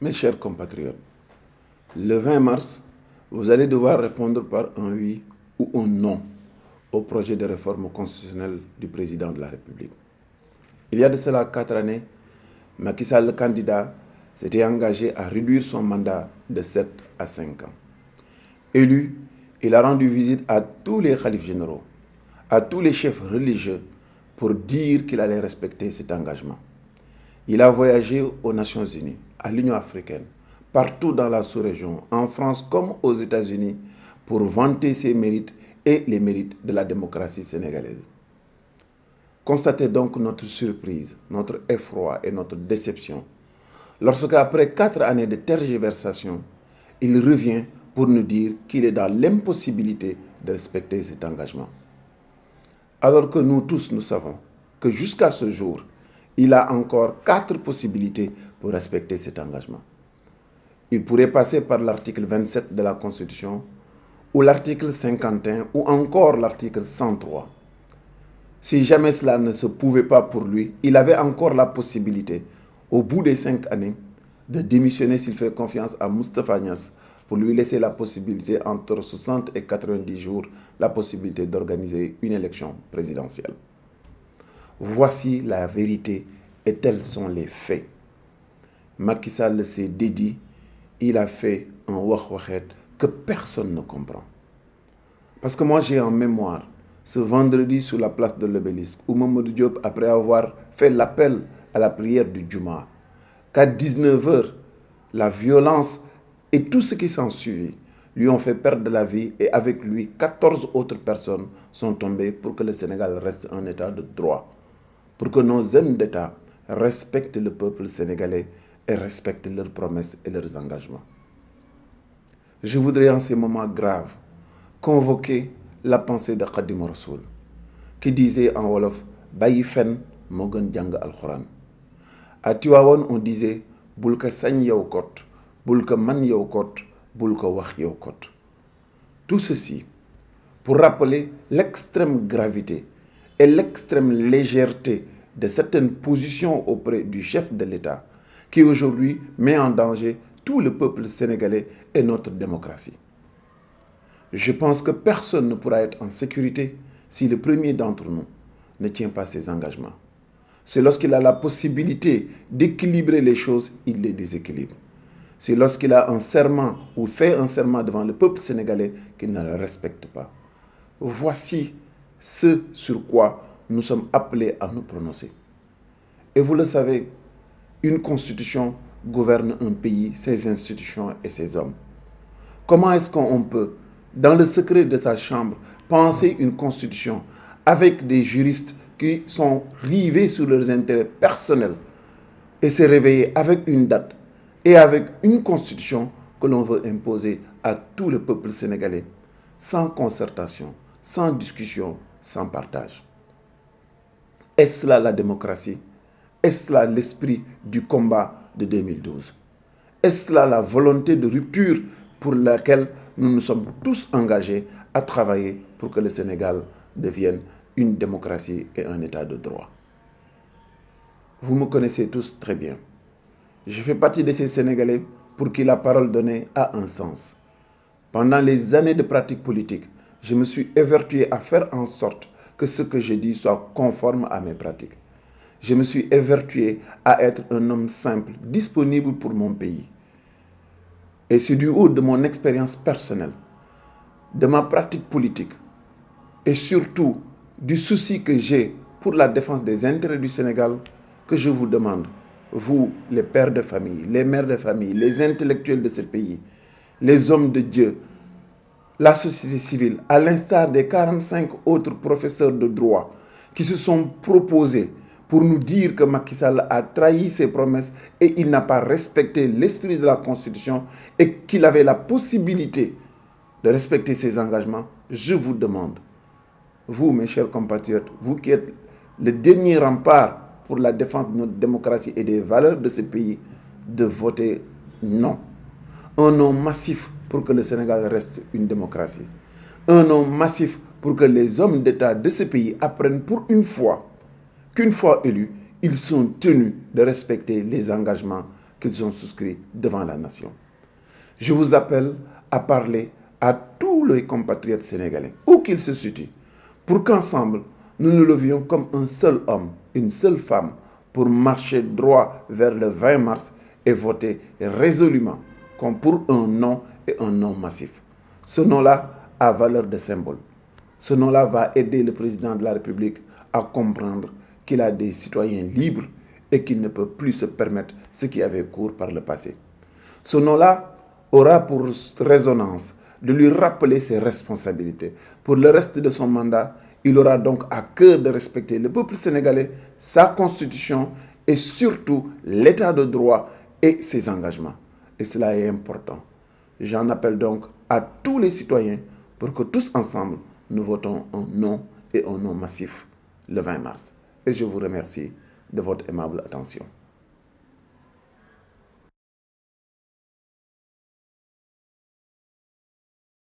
Mes chers compatriotes, le 20 mars, vous allez devoir répondre par un oui ou un non au projet de réforme constitutionnelle du président de la République. Il y a de cela 4 années, Macky Sall, le candidat, s'était engagé à réduire son mandat de 7 à 5 ans. Élu, il a rendu visite à tous les khalifes généraux, à tous les chefs religieux pour dire qu'il allait respecter cet engagement. Il a voyagé aux Nations Unies, à l'Union africaine, partout dans la sous-région, en France comme aux États-Unis, pour vanter ses mérites et les mérites de la démocratie sénégalaise. Constatez donc notre surprise, notre effroi et notre déception lorsqu'après 4 années de tergiversation, il revient pour nous dire qu'il est dans l'impossibilité de respecter cet engagement. Alors que nous tous, nous savons que jusqu'à ce jour, il a encore 4 possibilités pour respecter cet engagement. Il pourrait passer par l'article 27 de la Constitution, ou l'article 51, ou encore l'article 103. Si jamais cela ne se pouvait pas pour lui, il avait encore la possibilité, au bout des 5 années, de démissionner s'il fait confiance à Moustapha Niasse pour lui laisser la possibilité, entre 60 et 90 jours, la possibilité d'organiser une élection présidentielle. Voici la vérité et tels sont les faits. Macky Sall s'est dédié, il a fait un wax-waxet que personne ne comprend. Parce que moi j'ai en mémoire ce vendredi sur la place de l'Obélisque où Mamadou Diop, après avoir fait l'appel à la prière du Juma, qu'à 19h, la violence et tout ce qui s'en suivit lui ont fait perdre la vie et avec lui, 14 autres personnes sont tombées pour que le Sénégal reste un état de droit. Pour que nos hommes d'État respectent le peuple sénégalais et respectent leurs promesses et leurs engagements. Je voudrais en ces moments graves convoquer la pensée de Khadim Rassoul qui disait en Wolof « Bayi fen mo gën jàng alxuraan ». À Tivaouane, on disait « Bul ko sañ yow kot, bul ko man yow kot, bul ko wax yow kot ». Tout ceci pour rappeler l'extrême gravité et l'extrême légèreté de certaines positions auprès du chef de l'État qui aujourd'hui met en danger tout le peuple sénégalais et notre démocratie. Je pense que personne ne pourra être en sécurité si le premier d'entre nous ne tient pas ses engagements. C'est lorsqu'il a la possibilité d'équilibrer les choses, il les déséquilibre. C'est lorsqu'il a un serment ou fait un serment devant le peuple sénégalais qu'il ne le respecte pas. Voici ce sur quoi nous sommes appelés à nous prononcer. Et vous le savez, une constitution gouverne un pays, ses institutions et ses hommes. Comment est-ce qu'on peut, dans le secret de sa chambre, penser une constitution avec des juristes qui sont rivés sur leurs intérêts personnels et se réveiller avec une date et avec une constitution que l'on veut imposer à tout le peuple sénégalais, sans concertation, sans discussion, sans partage? Est-ce là la démocratie? Est-ce là l'esprit du combat de 2012? Est-ce là la volonté de rupture pour laquelle nous nous sommes tous engagés à travailler pour que le Sénégal devienne une démocratie et un état de droit? Vous me connaissez tous très bien. Je fais partie de ces Sénégalais pour qui la parole donnée a un sens. Pendant les années de pratique politique, je me suis évertué à faire en sorte que ce que je dis soit conforme à mes pratiques. Je me suis évertué à être un homme simple, disponible pour mon pays. Et c'est du haut de mon expérience personnelle, de ma pratique politique et surtout du souci que j'ai pour la défense des intérêts du Sénégal que je vous demande, vous, les pères de famille, les mères de famille, les intellectuels de ce pays, les hommes de Dieu, la société civile, à l'instar des 45 autres professeurs de droit qui se sont proposés pour nous dire que Macky Sall a trahi ses promesses et il n'a pas respecté l'esprit de la Constitution et qu'il avait la possibilité de respecter ses engagements, je vous demande, vous mes chers compatriotes, vous qui êtes le dernier rempart pour la défense de notre démocratie et des valeurs de ce pays, de voter non. Un non massif pour que le Sénégal reste une démocratie. Un non massif pour que les hommes d'État de ce pays apprennent pour une fois qu'une fois élus, ils sont tenus de respecter les engagements qu'ils ont souscrit devant la nation. Je vous appelle à parler à tous les compatriotes sénégalais, où qu'ils se situent, pour qu'ensemble, nous nous levions comme un seul homme, une seule femme, pour marcher droit vers le 20 mars et voter résolument comme pour un non et un non massif. Ce non-là a valeur de symbole. Ce nom-là va aider le président de la République à comprendre qu'il a des citoyens libres et qu'il ne peut plus se permettre ce qui avait cours par le passé. Ce nom-là aura pour résonance de lui rappeler ses responsabilités. Pour le reste de son mandat, il aura donc à cœur de respecter le peuple sénégalais, sa constitution et surtout l'état de droit et ses engagements. Et cela est important. J'en appelle donc à tous les citoyens pour que tous ensemble, nous votons un non et un non massif le 20 mars. Et je vous remercie de votre aimable attention.